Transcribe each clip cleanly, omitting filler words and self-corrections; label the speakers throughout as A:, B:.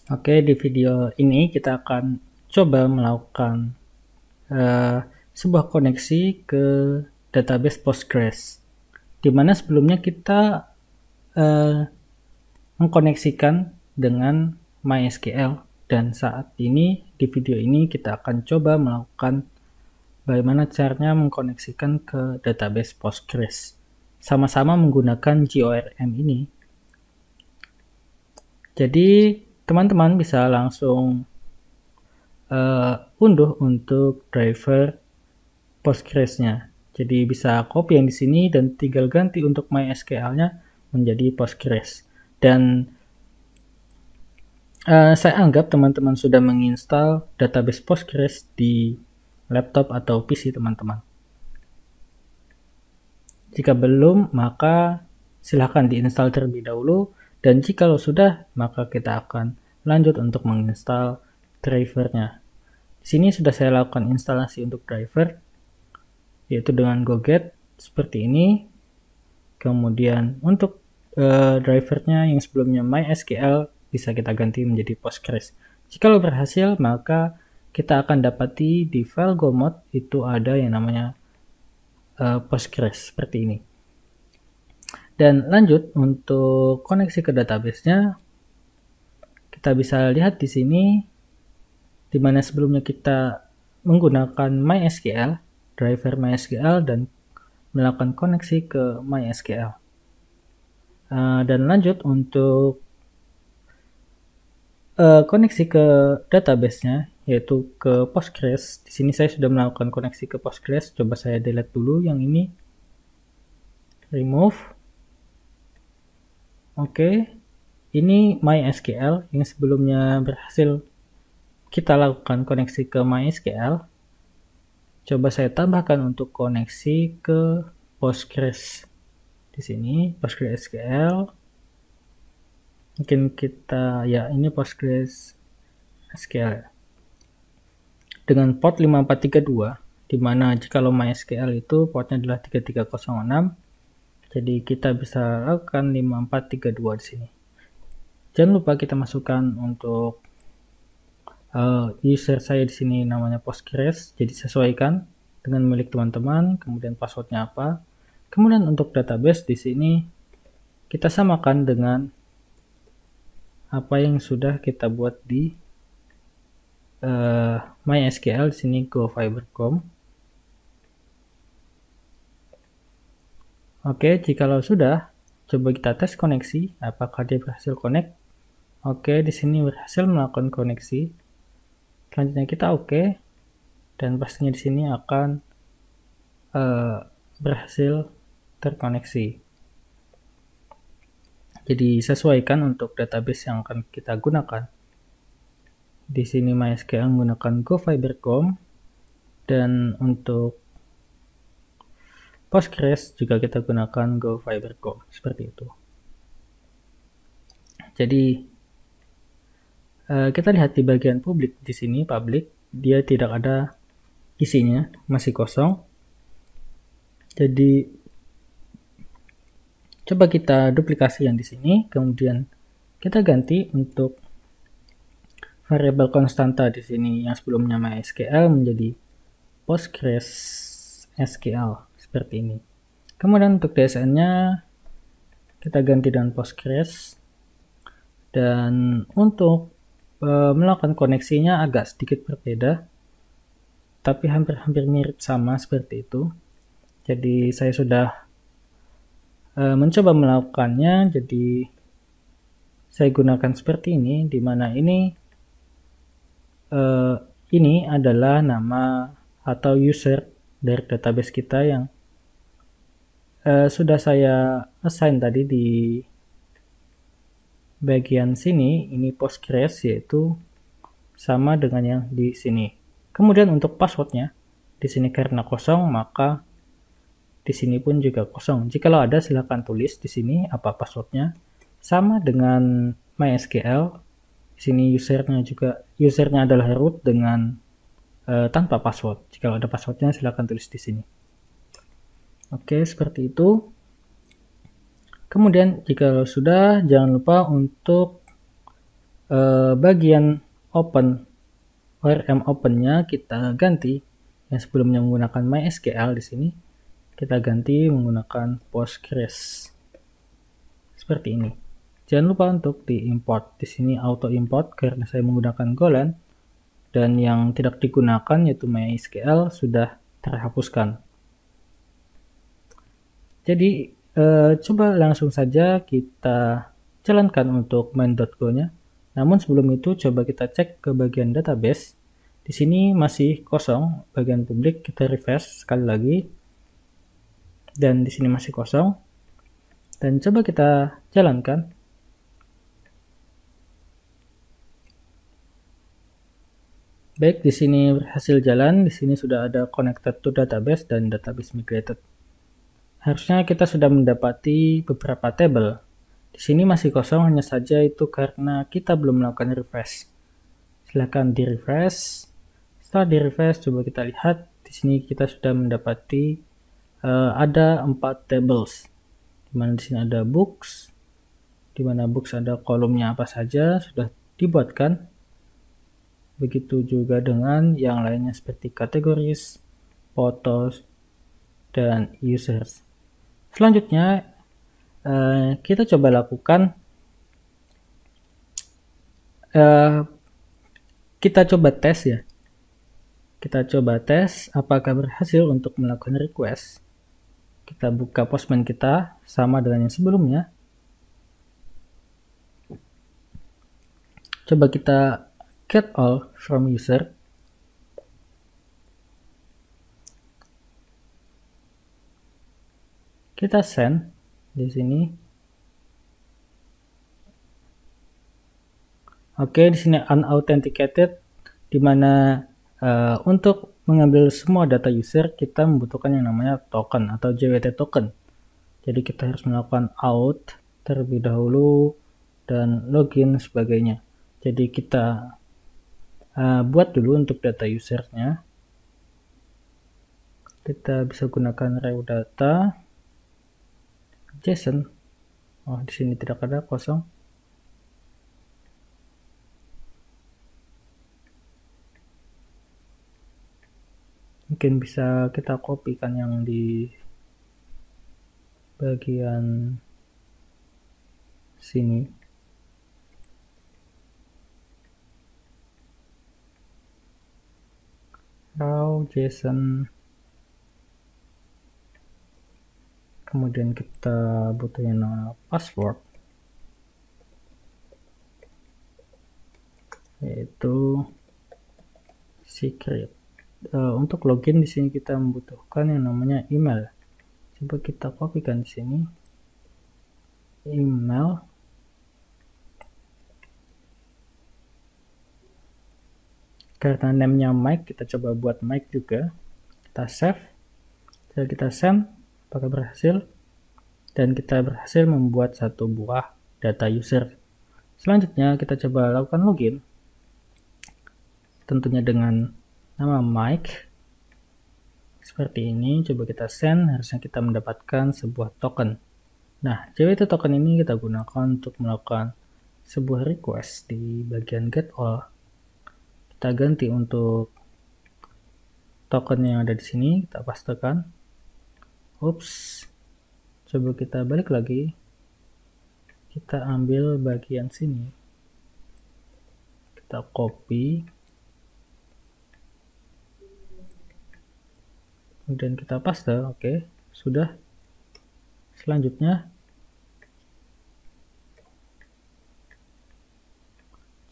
A: Oke, di video ini kita akan coba melakukan sebuah koneksi ke database Postgres, di mana sebelumnya kita mengkoneksikan dengan MySQL, dan saat ini di video ini kita akan coba melakukan bagaimana caranya mengkoneksikan ke database Postgres sama-sama menggunakan GORM ini. Jadi teman-teman bisa langsung unduh untuk driver Postgres-nya. Jadi bisa copy yang di sini dan tinggal ganti untuk MySQL-nya menjadi Postgres. Dan saya anggap teman-teman sudah menginstal database Postgres di laptop atau PC teman-teman. Jika belum, maka silahkan diinstal terlebih dahulu. Dan jika sudah, maka kita akan lanjut untuk menginstal drivernya. Di sini sudah saya lakukan instalasi untuk driver, yaitu dengan GoGet seperti ini. Kemudian untuk drivernya yang sebelumnya MySQL bisa kita ganti menjadi Postgres. Jika berhasil, maka kita akan dapati di file gomod itu ada yang namanya Postgres seperti ini. Dan lanjut untuk koneksi ke database-nya, kita bisa lihat di sini di mana sebelumnya kita menggunakan MySQL, driver MySQL, dan melakukan koneksi ke MySQL. Dan lanjut untuk koneksi ke database-nya, yaitu ke Postgres. Di sini saya sudah melakukan koneksi ke Postgres. Coba saya delete dulu yang ini. Remove. Oke. Ini MySQL yang sebelumnya berhasil kita lakukan koneksi ke MySQL. Coba saya tambahkan untuk koneksi ke Postgres. Di sini PostgreSQL. Mungkin kita ini Postgres SQL dengan port 5432, di mana jika MySQL itu portnya adalah 3306, jadi kita bisa lakukan 5432 di sini. Jangan lupa kita masukkan untuk user saya di sini namanya Postgres, jadi sesuaikan dengan milik teman-teman, kemudian passwordnya apa. Kemudian untuk database di sini kita samakan dengan apa yang sudah kita buat di MySQL. Di sini GoFiber.com. Oke, jikalau sudah, coba kita tes koneksi, apakah dia berhasil connect. Oke, di sini berhasil melakukan koneksi. Selanjutnya kita oke, dan pastinya di sini akan berhasil terkoneksi. Jadi sesuaikan untuk database yang akan kita gunakan. Di sini MySQL menggunakan GoFiber.com, dan untuk Postgres juga kita gunakan GoFiber.com seperti itu. Jadi kita lihat di bagian publik di sini, public, dia tidak ada isinya, masih kosong. Jadi coba kita duplikasi yang di sini, kemudian kita ganti untuk variabel konstanta di sini yang sebelumnya MySQL menjadi Postgres SQL seperti ini. Kemudian untuk DSN-nya kita ganti dengan Postgres, dan untuk melakukan koneksinya agak sedikit berbeda, tapi hampir-hampir mirip sama seperti itu. Jadi saya sudah mencoba melakukannya, jadi saya gunakan seperti ini, di mana ini adalah nama atau user dari database kita yang sudah saya assign tadi di bagian sini. Ini Postgres, yaitu sama dengan yang di sini. Kemudian untuk passwordnya di sini karena kosong, maka di sini pun juga kosong. Jikalau ada, silahkan tulis di sini apa passwordnya. Sama dengan MySQL, di sini usernya adalah root dengan tanpa password. Jikalau ada passwordnya, silahkan tulis di sini. Oke, seperti itu. Kemudian jika sudah, jangan lupa untuk bagian open ORM open-nya kita ganti. Yang sebelumnya menggunakan MySQL, di sini kita ganti menggunakan Postgres. Seperti ini. Jangan lupa untuk diimport. Di sini auto import karena saya menggunakan Golang, dan yang tidak digunakan yaitu MySQL sudah terhapuskan. Jadi coba langsung saja kita jalankan untuk main.go-nya. Namun sebelum itu coba kita cek ke bagian database. Di sini masih kosong bagian publik, kita refresh sekali lagi. Dan di sini masih kosong. Dan coba kita jalankan. Baik, di sini berhasil jalan. Di sini sudah ada connected to database dan database migrated. Harusnya kita sudah mendapati beberapa table. Di sini masih kosong, hanya saja itu karena kita belum melakukan refresh. Silakan di refresh. Setelah di refresh, coba kita lihat. Di sini kita sudah mendapati ada 4 tables. Dimana di sini ada books. Dimana books ada kolomnya apa saja sudah dibuatkan. Begitu juga dengan yang lainnya seperti categories, photos, dan users. Selanjutnya kita coba lakukan, kita coba tes ya. Kita coba tes apakah berhasil untuk melakukan request. Kita buka Postman kita sama dengan yang sebelumnya. Coba kita get all from user. Kita send di sini. Oke, di sini unauthenticated, di mana untuk mengambil semua data user kita membutuhkan yang namanya token atau JWT token. Jadi kita harus melakukan out terlebih dahulu dan login sebagainya. Jadi kita buat dulu untuk data usernya. Kita bisa gunakan raw data JSON. Oh, di sini tidak ada, kosong. Mungkin bisa kita kopikan yang di bagian sini. Raw JSON. Kemudian kita butuh yang namanya password, yaitu secret. Untuk login di sini kita membutuhkan yang namanya email. Coba kita kopikan di sini email. Karena name-nya Mike, kita coba buat Mike juga. Kita save. Setelah kita send, apakah berhasil? Dan kita berhasil membuat satu buah data user. Selanjutnya kita coba lakukan login. Tentunya dengan nama Mike. Seperti ini, coba kita send, harusnya kita mendapatkan sebuah token. Nah, JWT token ini kita gunakan untuk melakukan sebuah request di bagian get all. Kita ganti untuk token yang ada di sini, kita pastekan. Ups, coba kita balik lagi. Kita ambil bagian sini. Kita copy. Kemudian kita paste, oke, sudah. Selanjutnya,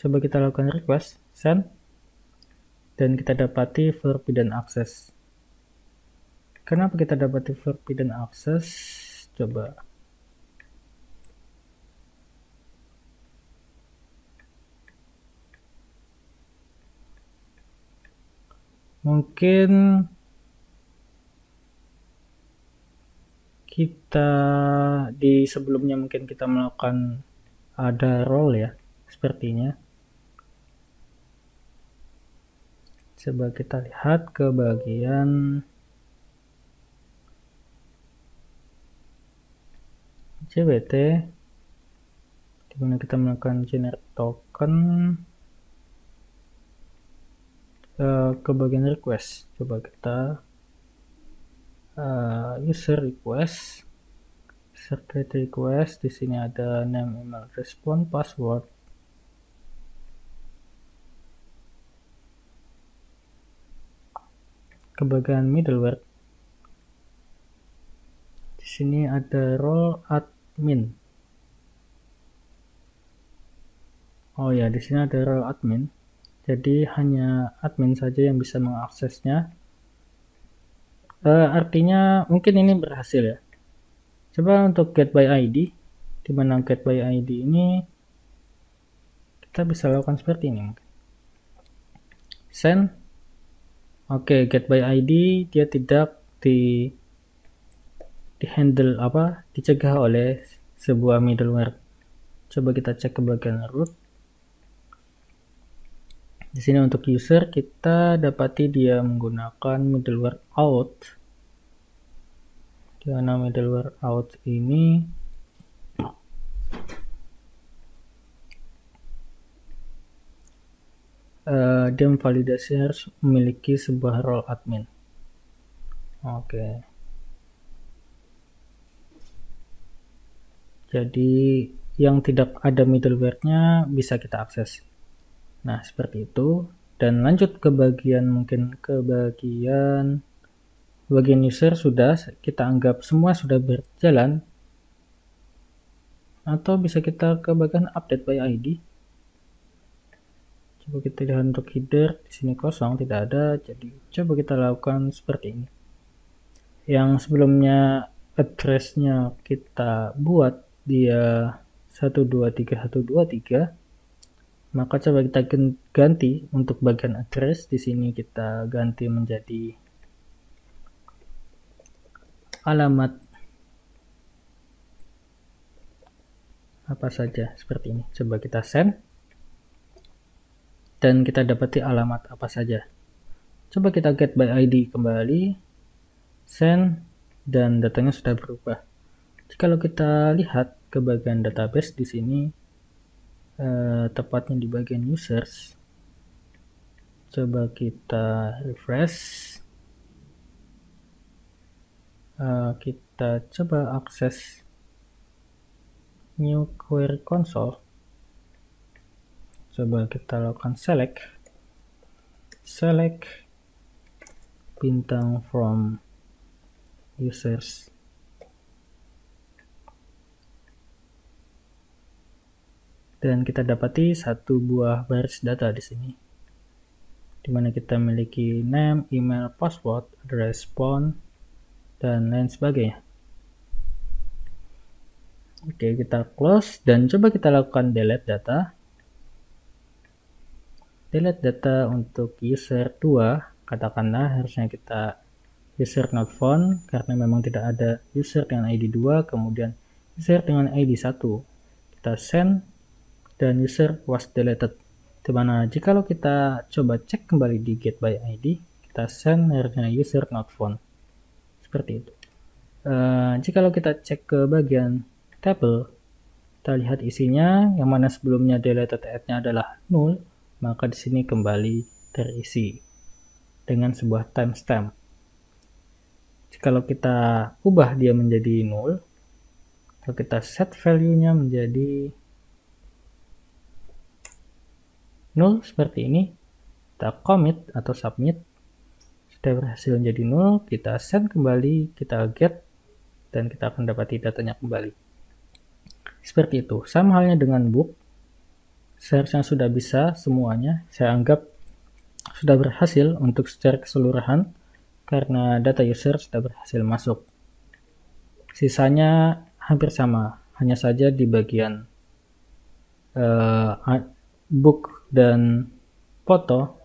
A: coba kita lakukan request, send, dan kita dapati forbidden access. Kenapa kita dapati forbidden access? Coba. Mungkin kita di sebelumnya mungkin kita melakukan ada role ya, sepertinya. Coba kita lihat ke bagian JWT, dimana kita melakukan generate token. ke bagian request. Coba kita user request, create request. Di sini ada name, email, respond, password. Ke bagian middleware. Di sini ada role admin. Oh ya, di sini ada role admin. Jadi hanya admin saja yang bisa mengaksesnya. Artinya mungkin ini berhasil ya. Coba untuk get by ID, di mana get by ID ini kita bisa lakukan seperti ini. Send. Oke, get by ID dia tidak di handle dicegah oleh sebuah middleware. Coba kita cek ke bagian root. Di sini untuk user kita dapati dia menggunakan middleware out. Di mana middleware out ini dia memvalidasi harus memiliki sebuah role admin. Oke. Jadi yang tidak ada middleware-nya bisa kita akses. Nah, seperti itu. Dan lanjut ke bagian bagian user sudah kita anggap semua sudah berjalan. Atau bisa kita ke bagian update by ID. Coba kita lihat untuk header, di sini kosong, tidak ada. Jadi coba kita lakukan seperti ini. Yang sebelumnya address-nya kita buat dia 123.123, maka coba kita ganti untuk bagian address. Di sini kita ganti menjadi alamat apa saja seperti ini. Coba kita send dan kita dapati alamat apa saja. Coba kita get by ID kembali, send, dan datanya sudah berubah. Kalau kita lihat ke bagian database di sini, tepatnya di bagian users, coba kita refresh, kita coba akses new query console, coba kita lakukan select bintang from users. Dan kita dapati satu buah baris data di sini, di mana kita memiliki name, email, password, respond, dan lain sebagainya. Oke, kita close dan coba kita lakukan delete data. Delete data untuk user 2, katakanlah harusnya kita user not found karena memang tidak ada user dengan ID 2, kemudian user dengan ID 1. Kita send dan user was deleted. Dimana jikalau kita coba cek kembali di get by ID, kita send harusnya user not found. Seperti itu. Jikalau kita cek ke bagian table, kita lihat isinya, yang mana sebelumnya deleted add-nya adalah null, maka di sini kembali terisi dengan sebuah timestamp. Jikalau kita ubah dia menjadi null, kalau kita set value-nya menjadi null seperti ini, kita commit atau submit, sudah berhasil menjadi null, kita send kembali, kita get, dan kita akan dapati datanya kembali. Seperti itu. Sama halnya dengan book, seharusnya sudah bisa semuanya. Saya anggap sudah berhasil untuk secara keseluruhan karena data user sudah berhasil masuk. Sisanya hampir sama, hanya saja di bagian book dan foto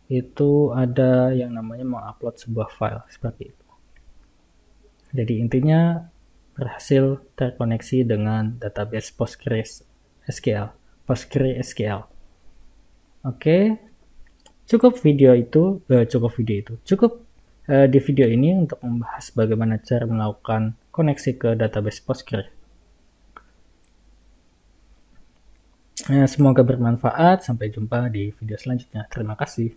A: itu ada yang namanya mengupload sebuah file seperti itu. Jadi intinya berhasil terkoneksi dengan database PostgreSQL. Oke, cukup di video ini untuk membahas bagaimana cara melakukan koneksi ke database Postgres. Semoga bermanfaat. Sampai jumpa di video selanjutnya. Terima kasih.